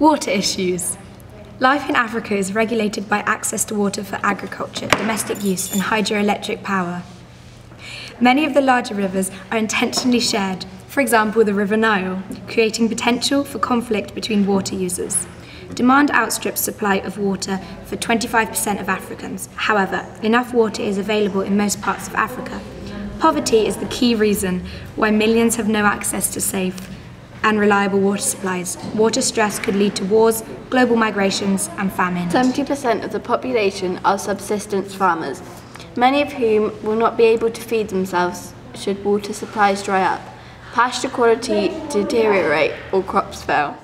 Water issues. Life in Africa is regulated by access to water for agriculture, domestic use and hydroelectric power. Many of the larger rivers are intentionally shared, for example the River Nile, creating potential for conflict between water users. Demand outstrips supply of water for 25% of Africans. However, enough water is available in most parts of Africa. Poverty is the key reason why millions have no access to safe and reliable water supplies. Water stress could lead to wars, global migrations and famine. 70% of the population are subsistence farmers, many of whom will not be able to feed themselves should water supplies dry up, pasture quality deteriorate or crops fail.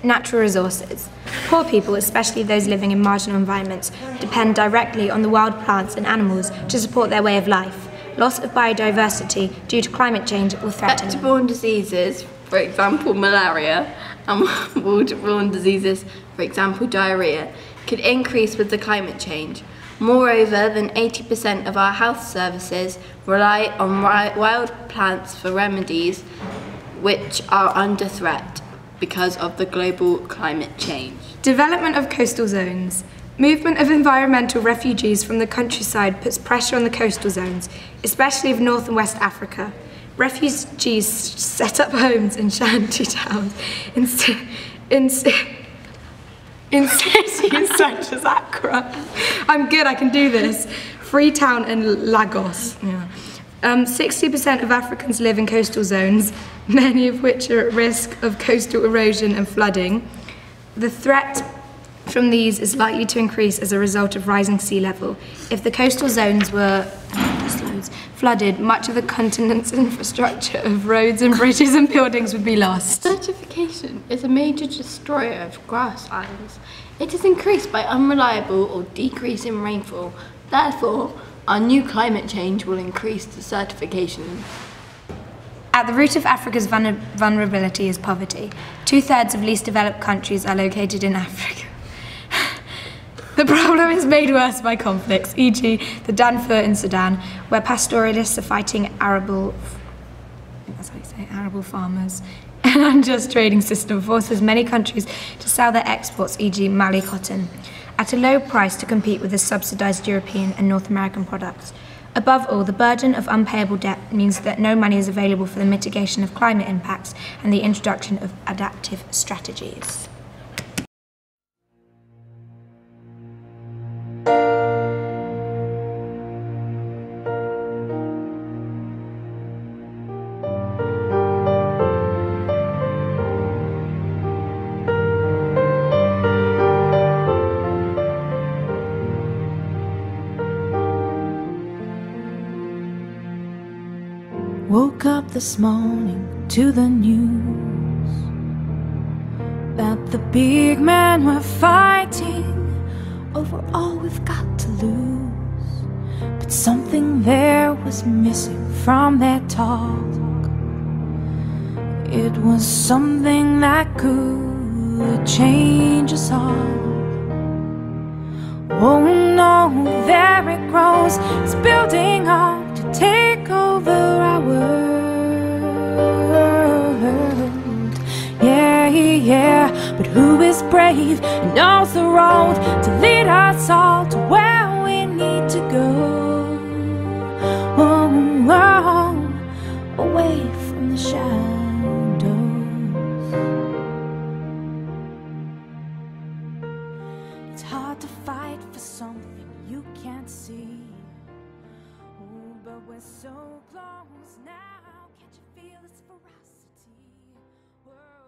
Natural resources. Poor people, especially those living in marginal environments, depend directly on the wild plants and animals to support their way of life. Loss of biodiversity due to climate change will threaten them. Vector-borne diseases, for example malaria, and waterborne diseases, for example diarrhea, could increase with the climate change. Moreover, than 80% of our health services rely on wild plants for remedies which are under threat because of the global climate change. Development of coastal zones. Movement of environmental refugees from the countryside puts pressure on the coastal zones, especially of North and West Africa. Refugees set up homes in shanty towns in cities such as Accra. I'm good, I can do this. Freetown and Lagos. Yeah. 60% of Africans live in coastal zones, many of which are at risk of coastal erosion and flooding. The threat from these is likely to increase as a result of rising sea level. If the coastal zones were flooded, much of the continent's infrastructure of roads and bridges and buildings would be lost. Desertification is a major destroyer of grasslands. It is increased by unreliable or decreasing rainfall. Therefore, our new climate change will increase desertification. At the root of Africa's vulnerability is poverty. 2/3 of least developed countries are located in Africa. The problem is made worse by conflicts, e.g. the Darfur in Sudan, where pastoralists are fighting arable farmers. An unjust trading system forces many countries to sell their exports, e.g. Mali cotton, at a low price to compete with the subsidized European and North American products. Above all, the burden of unpayable debt means that no money is available for the mitigation of climate impacts and the introduction of adaptive strategies. Woke up this morning to the news that the big men were fighting over all we've got to lose. But something there was missing from their talk. It was something that could change us all. Oh no, there it grows, it's building up to take over our world. Yeah, yeah, but who is brave and knows the road to lead us all to where we need to go? Oh, oh, away from the shadows. It's hard to fight for something you can't see. Oh, but we're so close now. Can't you feel its ferocity? Whoa.